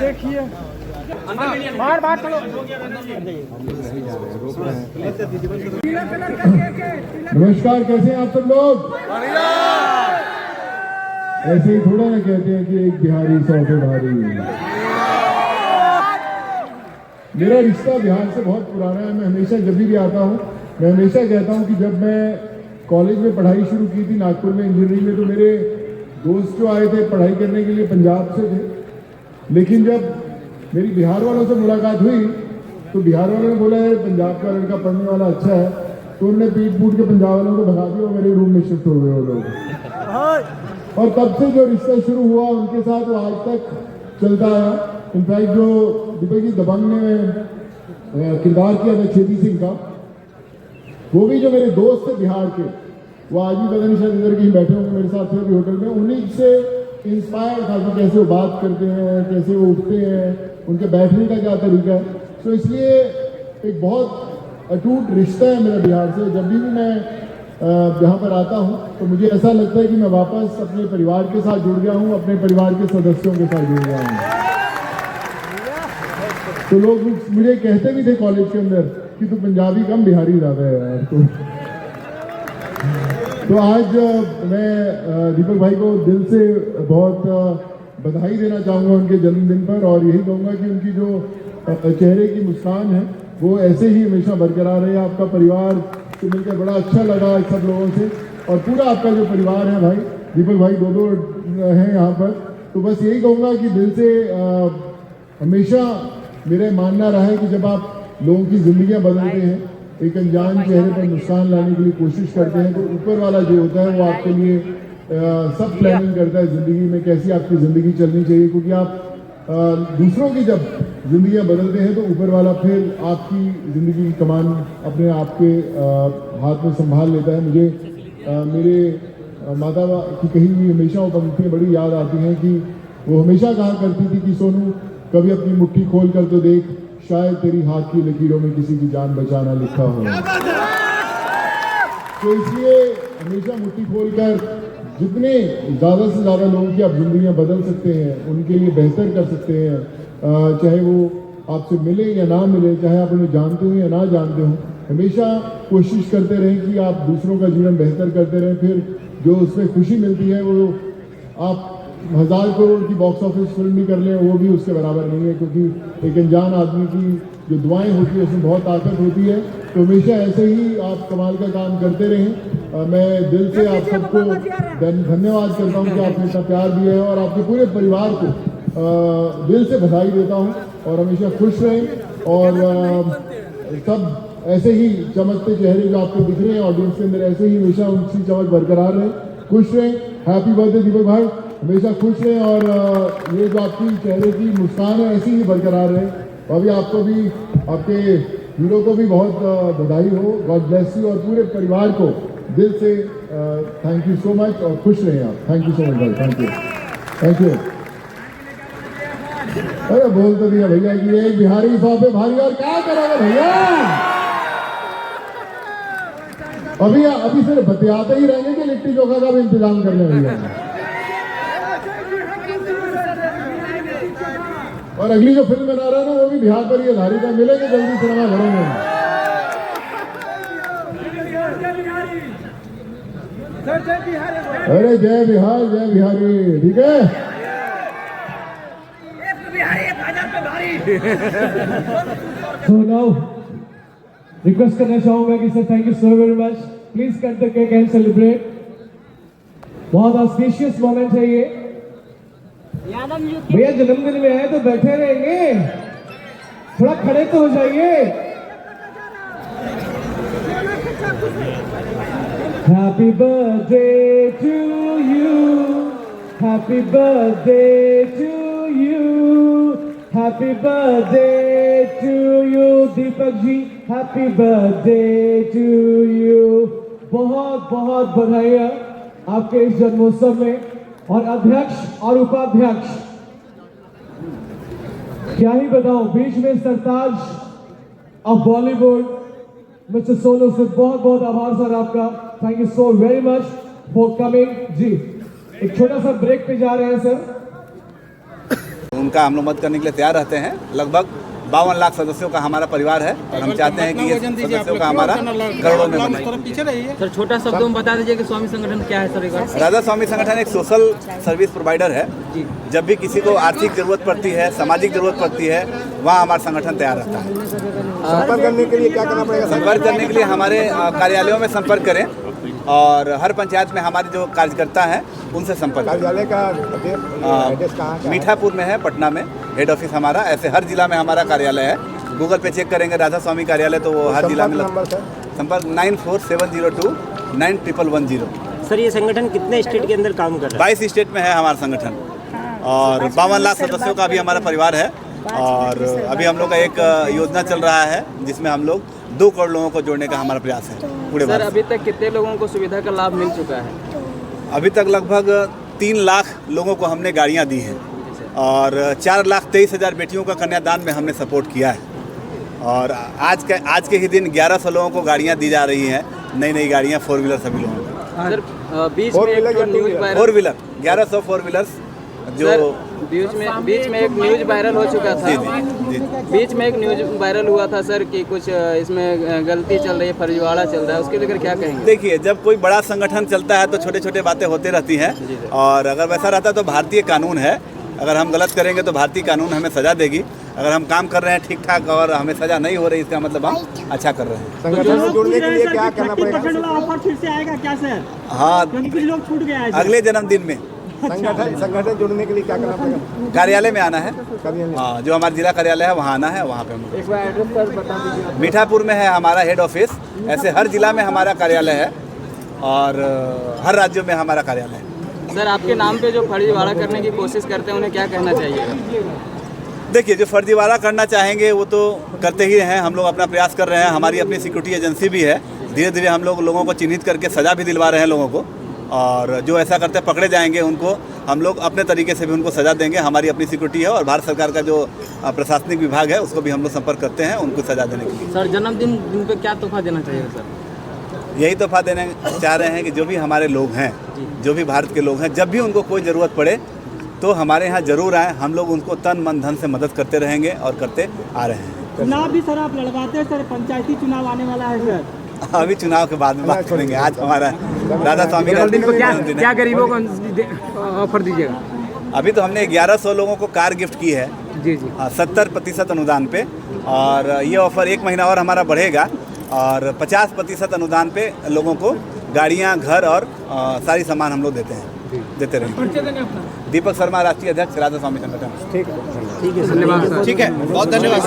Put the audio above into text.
देखिए बाहर बाहर चलो। नमस्कार, कैसे हैं आप सब लोग? ऐसे ही थोड़ा ना कहते हैं कि एक बिहारी 100 पे भारी। मेरा रिश्ता बिहार से बहुत पुराना है। मैं हमेशा जब भी आता हूँ मैं हमेशा कहता हूँ कि जब मैं कॉलेज में पढ़ाई शुरू की थी नागपुर में इंजीनियरिंग में, तो मेरे दोस्त जो आए थे पढ़ाई करने के लिए पंजाब से थे, लेकिन जब मेरी बिहार वालों से मुलाकात हुई तो बिहार वालों ने बोला है पंजाब का लड़का पढ़ने वाला अच्छा है, तो उन्होंने पीट फूट के पंजाब वालों को भगा दिया और मेरे रूम में शिफ्ट हो गए वो लोग। और तब से जो रिश्ता शुरू हुआ उनके साथ वो आज तक चलता आया। इनफैक्ट जो दीपक जी दबंग ने किरदार किया था छेदी सिंह का, वो भी जो मेरे दोस्त थे बिहार के, वो आज भी पता नहीं शायद इधर कहीं बैठे होंगे मेरे साथ थे होटल में, उन्हीं से इंस्पायर था कि कैसे वो बात करते हैं, कैसे वो उठते हैं, उनके बैठने का क्या तरीका है। तो इसलिए एक बहुत अटूट रिश्ता है मेरा बिहार से। जब भी मैं यहाँ पर आता हूँ तो मुझे ऐसा लगता है कि मैं वापस अपने परिवार के साथ जुड़ गया हूँ, अपने परिवार के सदस्यों के साथ जुड़ गया हूँ। तो लोग मुझे कहते भी थे कॉलेज के अंदर कि तू पंजाबी कम बिहारी ज्यादा है यार। तो आज मैं दीपक भाई को दिल से बहुत बधाई देना चाहूँगा उनके जन्मदिन पर, और यही कहूँगा कि उनकी जो चेहरे की मुस्कान है वो ऐसे ही हमेशा बरकरार रहे। आपका परिवार से मिलकर बड़ा अच्छा लगा सब लोगों से, और पूरा आपका जो परिवार है भाई, दीपक भाई दो हैं यहाँ पर, तो बस यही कहूँगा कि दिल से हमेशा मेरा मानना रहा है कि जब आप लोगों की जिंदगियाँ बदलते हैं, एक अनजान चेहरे पर मुस्कान लाने के लिए कोशिश करते हैं, तो ऊपर वाला जो होता है वो आपके लिए सब प्लानिंग करता है जिंदगी में कैसी आपकी ज़िंदगी चलनी चाहिए। क्योंकि आप दूसरों की जब जिंदगियां बदलते हैं तो ऊपर वाला फिर आपकी ज़िंदगी की कमान अपने आप के हाथ में संभाल लेता है। मुझे मेरे माता की कही हुई हमेशा वो पंक्तियाँ बड़ी याद आती हैं कि वो हमेशा कहा करती थी कि सोनू कभी अपनी मुट्ठी खोल कर तो देख, शायद तेरी हाथ की लकीरों में किसी की जान बचाना लिखा हो। तो इसलिए हमेशा मुट्ठी खोलकर जितने ज़्यादा से ज़्यादा लोगों की आप जिंदगियां बदल सकते हैं, उनके लिए बेहतर कर सकते हैं, चाहे वो आपसे मिले या ना मिले, चाहे आप उन्हें जानते हो या ना जानते हो, हमेशा कोशिश करते रहें कि आप दूसरों का जीवन बेहतर करते रहें। फिर जो उसमें खुशी मिलती है वो आप 1000 करोड़ की बॉक्स ऑफिस फिल्म भी कर लें वो भी उसके बराबर नहीं है, क्योंकि एक अनजान आदमी की जो दुआएं होती है उसमें बहुत ताकत होती है। तो हमेशा ऐसे ही आप कमाल का काम करते रहें। मैं दिल से आप सबको धन्यवाद करता हूं कि आपने इतना प्यार दिया है, और आपके पूरे परिवार को दिल से बधाई देता हूं, और हमेशा खुश रहें, और सब ऐसे ही चमकते चेहरे जो आपको दिख रहे हैं ऑडियंस के अंदर, ऐसे ही हमेशा उनकी चमक बरकरार रहे, खुश रहें। हैप्पी बर्थडे दीपक भाई, हमेशा खुश रहें, और ये जो आपकी चेहरे की मुस्कान है ऐसी ही बरकरार रहे। अभी आपको भी, आपके हीरो को भी बहुत बधाई हो, गॉड ब्लेस यू, और पूरे परिवार को दिल से थैंक यू सो मच, और खुश रहें आप। थैंक यू सो मच भाई, थैंक यू, थैंक यू। अरे बोल तो दिया भैया कि एक बिहारी 100 पे भारी, और क्या करोगे भैया, अभी सिर्फ बतियाते ही रहेंगे कि लिट्टी चोखा का भी इंतजाम कर लें भैया। और अगली जो फिल्म बना रहा है ना वो भी बिहार पर ही आधारित है, मिलेंगे जल्दी सिनेमा घरों में। अरे जय बिहार, जय बिहारी, ठीक है। So now रिक्वेस्ट करना चाहूंगा कि sir thank you so very much, please cut the cake and celebrate. बहुत ऑस्पिशियस मोमेंट है ये। भैया जन्मदिन में आए तो बैठे रहेंगे, थोड़ा खड़े तो हो जाइए। Happy birthday to you, happy birthday to you, happy birthday to you Deepak ji, happy birthday to you. बहुत बहुत बधाइयाँ आपके इस जन्मोत्सव में। और अध्यक्ष और उपाध्यक्ष क्या ही बताऊं, बीच में सरताज ऑफ बॉलीवुड मिस्टर सोनू से बहुत बहुत आभार सर आपका। Thank you so very much for coming. जी एक छोटा सा ब्रेक पे जा रहे हैं सर। उनका हम लोग मदद करने के लिए तैयार रहते हैं। लगभग 52 लाख सदस्यों का हमारा परिवार है और हम चाहते हैं कि ये सदस्यों का हमारा करोड़ों में बने। सर छोटा शब्दों में बता दीजिए कि स्वामी संगठन क्या है सर? राधा स्वामी संगठन एक सोशल सर्विस प्रोवाइडर है। जब भी किसी को आर्थिक जरूरत पड़ती है, सामाजिक जरूरत पड़ती है, वहाँ हमारा संगठन तैयार रहता है। संपर्क करने के लिए क्या करना पड़ेगा? संपर्क करने के लिए हमारे कार्यालयों में संपर्क करें और हर पंचायत में हमारे जो कार्यकर्ता हैं उनसे संपर्क करें। कार्यालय का एड्रेस कहाँ है? मीठापुर में है, पटना में हेड ऑफिस हमारा। ऐसे हर जिला में हमारा कार्यालय है। गूगल पे चेक करेंगे राधा स्वामी कार्यालय तो वो हर जिला में संपर्क 9472091110। सर ये संगठन कितने स्टेट के अंदर काम कर रहा है? 22 स्टेट में है हमारा संगठन और 52 लाख सदस्यों का भी हमारा परिवार है। और अभी हम लोग का एक योजना चल रहा है जिसमें हम लोग 2 करोड़ लोगों को जोड़ने का हमारा प्रयास है पूरे सर अभी तक कितने लोगों को सुविधा का लाभ मिल चुका है? अभी तक लगभग 3 लाख लोगों को हमने गाड़ियां दी हैं और 4,23,000 बेटियों का कन्यादान में हमने सपोर्ट किया है। और आज के ही दिन 1100 लोगों को गाड़ियां दी जा रही हैं, नई गाड़ियां 4 व्हीलर सभी लोगों को। सर बीच में एक न्यूज वायरल 4 व्हीलर 1100 4 व्हीलर्स जो बीच में एक न्यूज वायरल हो चुका था। बीच में एक न्यूज वायरल हुआ था सर कि कुछ इसमें गलती चल रही है, फर्जीवाड़ा चल रहा है, उसके लेकर क्या कहेंगे? देखिए, जब कोई बड़ा संगठन चलता है तो छोटे छोटे बातें होते रहती हैं और अगर वैसा रहता तो भारतीय कानून है। अगर हम गलत करेंगे तो भारतीय कानून हमें सजा देगी। अगर हम काम कर रहे हैं ठीक ठाक और हमें सजा नहीं हो रही, इसका मतलब हम अच्छा कर रहे हैं। संगठन में जुड़ने के लिए क्या करना पड़ेगा? ऑफर फिर से आएगा क्या सर? हाँ, कुछ लोग छूट गया है। अगले जन्मदिन में संगठन जुड़ने के लिए क्या करना पड़ेगा? कार्यालय में आना है। कार्यालय हाँ, जो हमारा जिला कार्यालय है वहाँ आना है, वहाँ पे हम एक बार एड्रेस सर बता दीजिए। मीठापुर में है हमारा हेड ऑफिस। ऐसे हर जिला में हमारा कार्यालय है और हर राज्यों में हमारा कार्यालय है। सर आपके नाम पे जो फर्जीवाड़ा करने की कोशिश करते हैं उन्हें क्या कहना चाहिए? देखिए, जो फर्जीवाड़ा करना चाहेंगे वो तो करते ही हैं। हम लोग अपना प्रयास कर रहे हैं, हमारी अपनी सिक्योरिटी एजेंसी भी है। धीरे धीरे हम लोग लोगों को चिन्हित करके सज़ा भी दिलवा रहे हैं लोगों को। और जो ऐसा करते पकड़े जाएंगे उनको हम लोग अपने तरीके से भी उनको सज़ा देंगे। हमारी अपनी सिक्योरिटी है और भारत सरकार का जो प्रशासनिक विभाग है उसको भी हम लोग संपर्क करते हैं उनको सज़ा देने के लिए। सर जन्मदिन पे क्या तोहफा देना चाहिए सर? यही तोहफा देने चाह रहे हैं कि जो भी हमारे लोग हैं, जो भी भारत के लोग हैं, जब भी उनको कोई ज़रूरत पड़े तो हमारे यहाँ ज़रूर आएँ। हम लोग उनको तन मन धन से मदद करते रहेंगे और करते आ रहे हैं। चुनाव भी सर आप लड़वाते हैं सर, पंचायती चुनाव आने वाला है सर। अभी चुनाव के बाद में बात करेंगे। आज हमारा राधा स्वामी का जन्मदिन को क्या गरीबों को ऑफर दीजिएगा? अभी तो हमने 1100 लोगों को कार गिफ्ट की है जी जी। 70% अनुदान पे। और ये ऑफर 1 महीना और हमारा बढ़ेगा और 50% अनुदान पे लोगों को गाड़ियाँ, घर और सारी सामान हम लोग देते रहेंगे। दीपक शर्मा, राष्ट्रीय अध्यक्ष राधा स्वामी संगठन। ठीक है, धन्यवाद। ठीक है, बहुत धन्यवाद।